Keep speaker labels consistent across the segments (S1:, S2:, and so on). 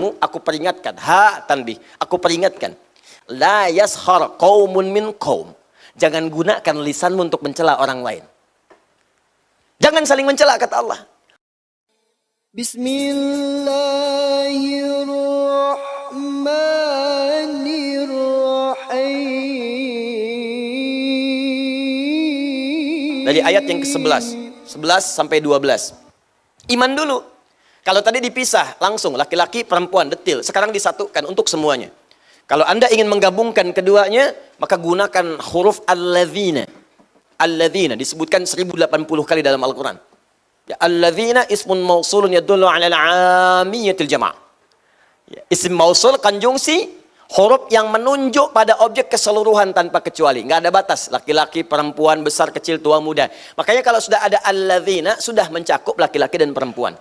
S1: Aku peringatkan, tanbih, aku peringatkan. La yashar qaumun min qaum. Jangan gunakan lisanmu untuk mencela orang lain. Jangan saling mencela, kata Allah. Bismillahirrahmanirrahim. Dari ayat yang ke-11, 11 sampai 12. Iman dulu. Kalau tadi dipisah langsung laki-laki perempuan detil, sekarang disatukan untuk semuanya. Kalau Anda ingin menggabungkan keduanya, maka gunakan huruf alladzina. Alladzina disebutkan 1080 kali dalam Al-Qur'an. Ya, alladzina ismun mausulun yadullu 'ala al-'ammiyatil jama'. Ya, isim mausul konjungsi huruf yang menunjuk pada objek keseluruhan tanpa kecuali, nggak ada batas, laki-laki, perempuan, besar, kecil, tua, muda. Makanya kalau sudah ada alladzina sudah mencakup laki-laki dan perempuan.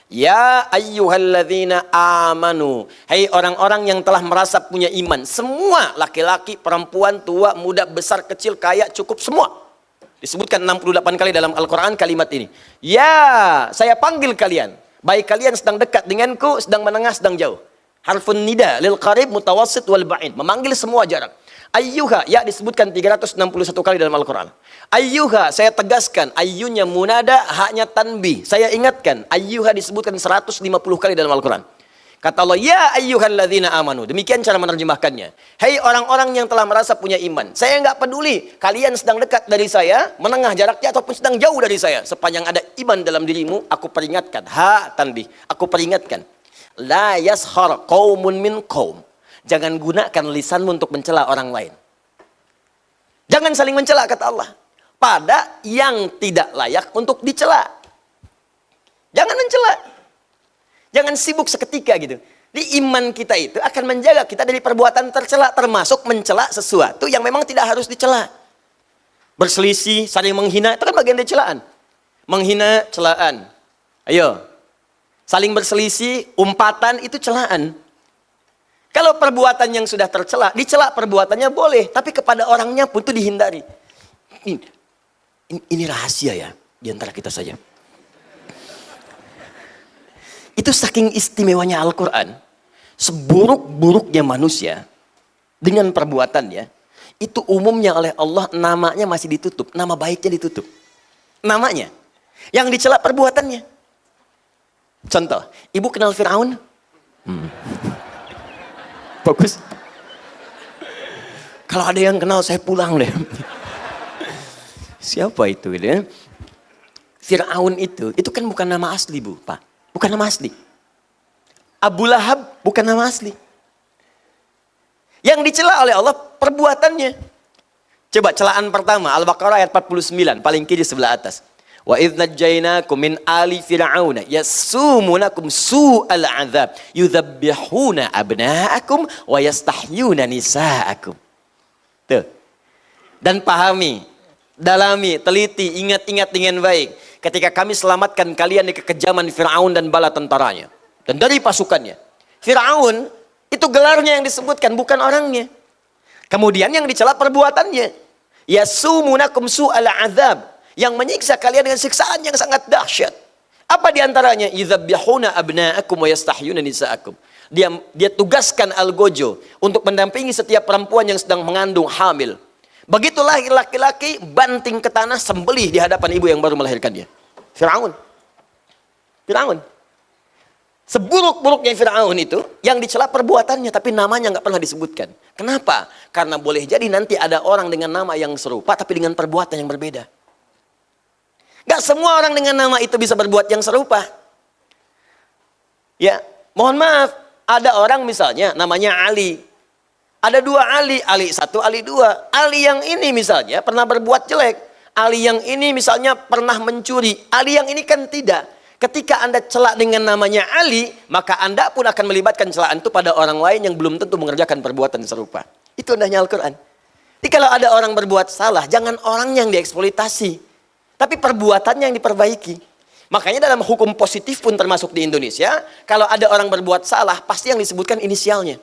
S1: Ya ayyuhalladzina amanu. Hai orang-orang yang telah merasa punya iman. Semua laki-laki, perempuan, tua, muda, besar, kecil, kaya, cukup, semua. Disebutkan 68 kali dalam Al-Quran kalimat ini. Ya, saya panggil kalian. Baik kalian sedang dekat denganku, sedang menengah, sedang jauh. Harfun nida lil qarib mutawassit wal ba'id. Memanggil semua jarak. Ayyuha, ya disebutkan 361 kali dalam Al-Quran. Ayyuha, saya tegaskan. Ayyunya munada, haknya tanbih. Saya ingatkan. Ayyuha disebutkan 150 kali dalam Al-Quran. Kata Allah, ya ayyuhalladzina amanu. Demikian cara menerjemahkannya. Hei orang-orang yang telah merasa punya iman. Saya nggak peduli. Kalian sedang dekat dari saya, menengah jaraknya, ataupun sedang jauh dari saya. Sepanjang ada iman dalam dirimu, aku peringatkan. Tanbih. Aku peringatkan. La yashar qaumun min qaum. Jangan gunakan lisanmu untuk mencela orang lain. Jangan saling mencela, kata Allah. Pada yang tidak layak untuk dicela. Jangan mencela. Jangan sibuk seketika gitu. Di iman kita itu akan menjaga kita dari perbuatan tercela, termasuk mencela sesuatu yang memang tidak harus dicela. Berselisih, saling menghina, itu kan bagian dari celaan. Menghina, celaan. Ayo. Saling berselisih, umpatan, itu celaan. Kalau perbuatan yang sudah tercela, dicela perbuatannya boleh, tapi kepada orangnya pun itu dihindari. Ini rahasia ya, di antara kita saja. Itu saking istimewanya Al-Quran, seburuk-buruknya manusia dengan perbuatannya, itu umumnya oleh Allah namanya masih ditutup, nama baiknya ditutup. Namanya, yang dicela perbuatannya. Contoh, ibu kenal Fir'aun? Bagus. Kalau ada yang kenal saya pulang deh. Siapa itu gitu ya? Fir'aun itu kan bukan nama asli Bu, Pak. Bukan nama asli. Abu Lahab bukan nama asli. Yang dicela oleh Allah perbuatannya. Coba celaan pertama Al-Baqarah ayat 49 paling kiri sebelah atas. Wa idz najjaynakum min ali fir'auna yasumunakum su'al 'adzab yudzabbihuna abna'akum wa yastahyuna nisa'akum. Tuh. Dan pahami, dalami, teliti, ingat-ingat dengan baik ketika kami selamatkan kalian dari kekejaman Fir'aun dan bala tentaranya dan dari pasukannya. Fir'aun itu gelarnya yang disebutkan, bukan orangnya. Kemudian yang dicela perbuatannya. Yasumunakum su'al 'adzab, yang menyiksa kalian dengan siksaan yang sangat dahsyat. Apa diantaranya? Yudzabbihuna abna'akum wa yastahyuna nisa'akum. Dia tugaskan algojo untuk mendampingi setiap perempuan yang sedang mengandung hamil. Begitulah laki-laki banting ke tanah sembelih di hadapan ibu yang baru melahirkan dia. Fir'aun. Fir'aun. Seburuk-buruknya Fir'aun itu yang dicela perbuatannya tapi namanya nggak pernah disebutkan. Kenapa? Karena boleh jadi nanti ada orang dengan nama yang serupa tapi dengan perbuatan yang berbeda. Gak semua orang dengan nama itu bisa berbuat yang serupa. Ya, mohon maaf, ada orang misalnya namanya Ali. Ada dua Ali, Ali satu, Ali dua. Ali yang ini misalnya pernah berbuat jelek. Ali yang ini misalnya pernah mencuri. Ali yang ini kan tidak. Ketika Anda celak dengan namanya Ali, maka Anda pun akan melibatkan celaan itu pada orang lain yang belum tentu mengerjakan perbuatan serupa. Itu indahnya Al-Quran. Jadi kalau ada orang berbuat salah, jangan orang yang dieksploitasi. Tapi perbuatannya yang diperbaiki. Makanya dalam hukum positif pun termasuk di Indonesia, kalau ada orang berbuat salah, pasti yang disebutkan inisialnya.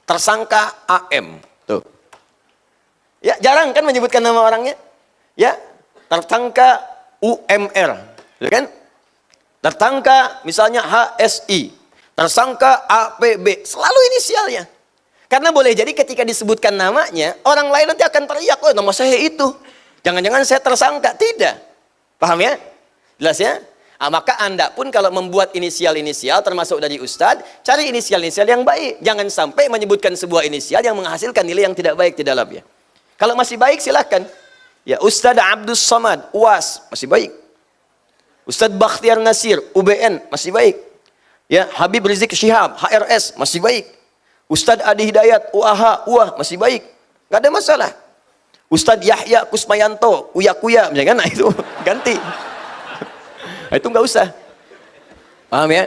S1: Tersangka AM. Tuh. Ya, jarang kan menyebutkan nama orangnya? Ya, tersangka UMR. Ya kan? Tersangka misalnya HSI. tersangka APB, selalu inisialnya. Karena boleh jadi ketika disebutkan namanya, orang lain nanti akan teriak, oh nama saya itu. Jangan-jangan saya tersangka. Tidak. Paham ya? Jelas ya? Maka Anda pun kalau membuat inisial-inisial termasuk dari Ustadz, cari inisial-inisial yang baik. Jangan sampai menyebutkan sebuah inisial yang menghasilkan nilai yang tidak baik di dalamnya. Kalau masih baik silahkan. Ya, Ustadz Abdus Somad, UAS, masih baik. Ustadz Bakhtiar Nasir, UBN, masih baik. Ya, Habib Rizik Syihab, HRS, masih baik. Ustadz Adi Hidayat, UAH, UAH, masih baik. Nggak ada masalah. Ustadz Yahya Kusmayanto, Uya-Kuya, misalkan, nah itu ganti. Nah, itu nggak usah. Paham ya?